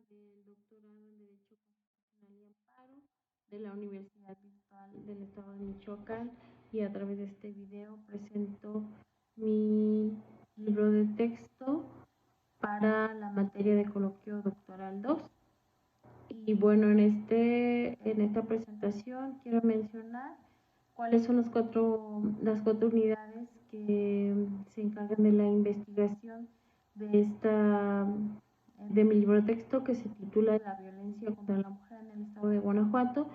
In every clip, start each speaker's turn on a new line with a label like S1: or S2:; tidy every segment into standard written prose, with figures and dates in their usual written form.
S1: del doctorado en Derecho Constitucional y Amparo de la Universidad Virtual del Estado de Michoacán, y a través de este video presento mi libro de texto para la materia de coloquio doctoral 2. Y bueno, en esta presentación quiero mencionar cuáles son las cuatro unidades que se encargan de la investigación de mi libro de texto, que se titula La violencia contra la mujer en el estado de Guanajuato.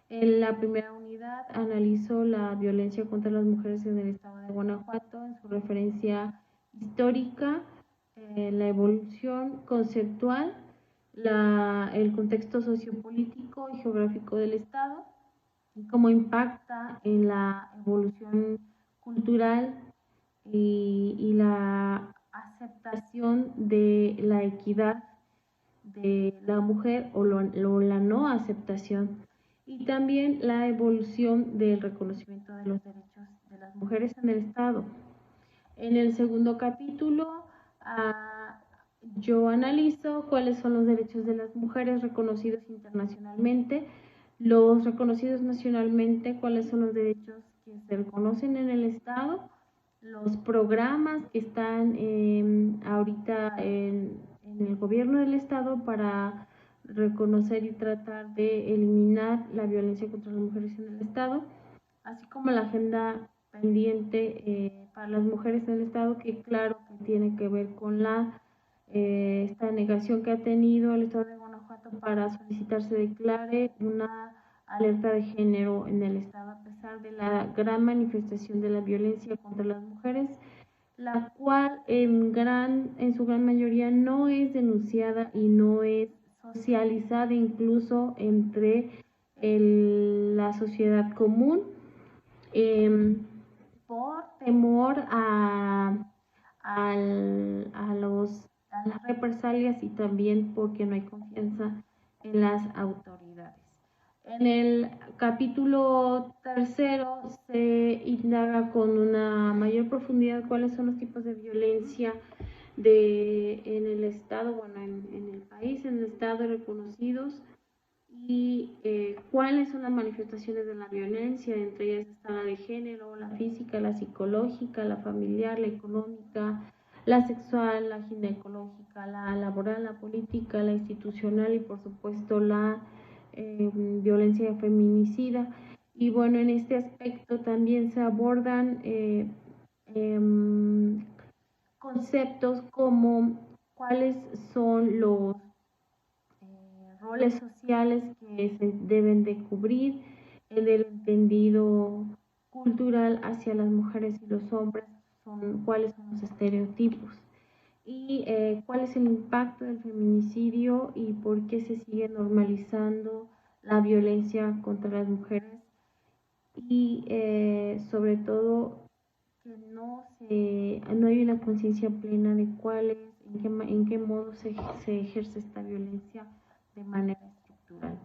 S1: En la primera unidad analizo la violencia contra las mujeres en el estado de Guanajuato en su referencia histórica, la evolución conceptual, el contexto sociopolítico y geográfico del estado, y cómo impacta en la evolución cultural y la aceptación de la equidad de la mujer o la no aceptación, y también la evolución del reconocimiento de los derechos de las mujeres en el estado. En el segundo capítulo yo analizo cuáles son los derechos de las mujeres reconocidos internacionalmente, los reconocidos nacionalmente, cuáles son los derechos que se reconocen en el estado, los programas que están ahorita en el gobierno del estado para reconocer y tratar de eliminar la violencia contra las mujeres en el estado, así como la agenda pendiente para las mujeres en el estado, que claro que tiene que ver con esta negación que ha tenido el estado de Guanajuato para solicitar se declare una alerta de género en el estado, a pesar de la gran manifestación de la violencia contra las mujeres, la cual en su gran mayoría no es denunciada y no es socializada incluso entre la sociedad común, por temor a las represalias, y también porque no hay confianza en las autoridades. En el capítulo tercero se indaga con una mayor profundidad cuáles son los tipos de violencia en el estado, bueno, en el país, en el estado reconocidos, y cuáles son las manifestaciones de la violencia. Entre ellas está la de género, la física, la psicológica, la familiar, la económica, la sexual, la ginecológica, la laboral, la política, la institucional y por supuesto la violencia feminicida. Y bueno, en este aspecto también se abordan conceptos como cuáles son los roles sociales que se deben de cubrir en el entendido cultural hacia las mujeres y los hombres, cuáles son los estereotipos, y cuál es el impacto del feminicidio y por qué se sigue normalizando la violencia contra las mujeres, y sobre todo que no hay una conciencia plena de en qué modo se ejerce esta violencia de manera estructural.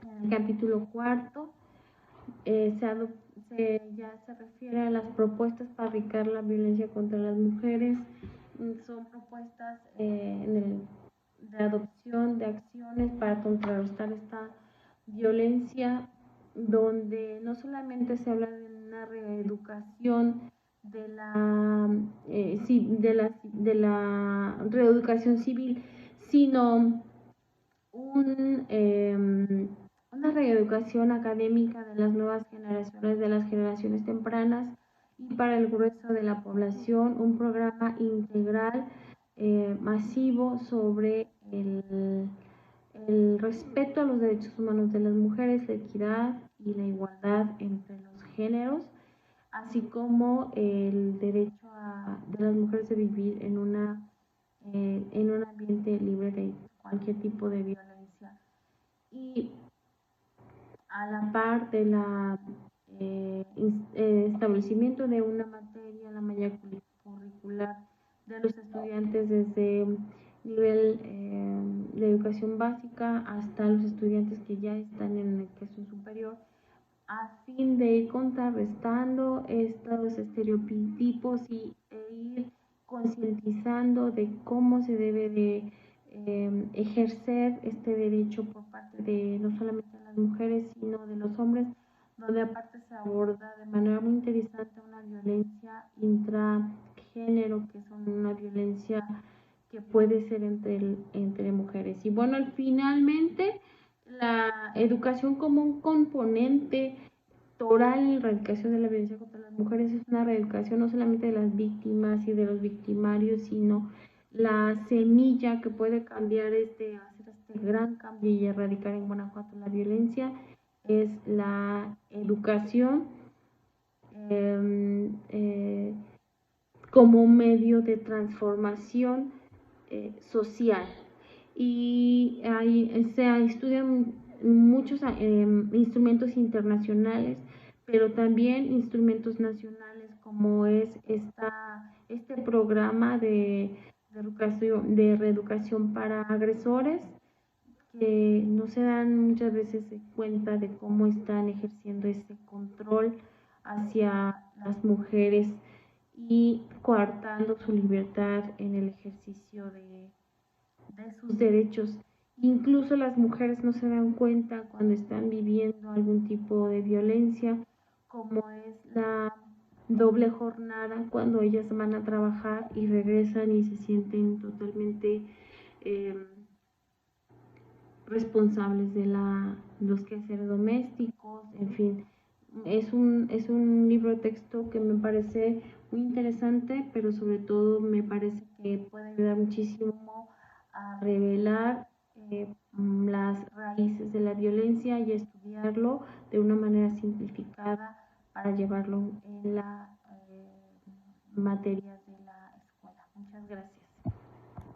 S1: En el capítulo cuarto ya se refiere a las propuestas para erradicar la violencia contra las mujeres. Son propuestas de adopción de acciones para contrarrestar esta violencia, donde no solamente se habla de una reeducación de la reeducación civil, sino una reeducación académica de las nuevas generaciones, de las generaciones tempranas, y para el grueso de la población un programa integral masivo sobre el respeto a los derechos humanos de las mujeres, la equidad y la igualdad entre los géneros, así como el derecho de las mujeres de vivir en un ambiente libre de cualquier tipo de violencia. Y a la par de establecimiento de una materia, la malla curricular de los estudiantes desde nivel de educación básica hasta los estudiantes que ya están en educación superior, a fin de ir contrarrestando estos estereotipos e ir concientizando de cómo se debe de ejercer este derecho por parte de no solamente de las mujeres, sino de los hombres, donde aparte se aborda de manera muy interesante una violencia intragénero, que es una violencia que puede ser entre mujeres. Y bueno, finalmente, la educación como un componente toral en la erradicación de la violencia contra las mujeres es una reeducación no solamente de las víctimas y de los victimarios, sino la semilla que puede cambiar hacer este gran cambio y erradicar en Guanajuato la violencia es la educación como medio de transformación social. Y ahí se estudian muchos instrumentos internacionales, pero también instrumentos nacionales, como es este programa de reeducación para agresores, que no se dan muchas veces cuenta de cómo están ejerciendo ese control hacia las mujeres y coartando su libertad en el ejercicio de sus derechos. Incluso las mujeres no se dan cuenta cuando están viviendo algún tipo de violencia, como es la doble jornada, cuando ellas van a trabajar y regresan y se sienten totalmente responsables de los quehaceres domésticos, en fin. Es un libro de texto que me parece muy interesante, pero sobre todo me parece que puede ayudar muchísimo a revelar las raíces de la violencia y a estudiarlo de una manera simplificada para llevarlo en la materia de la escuela. Muchas gracias.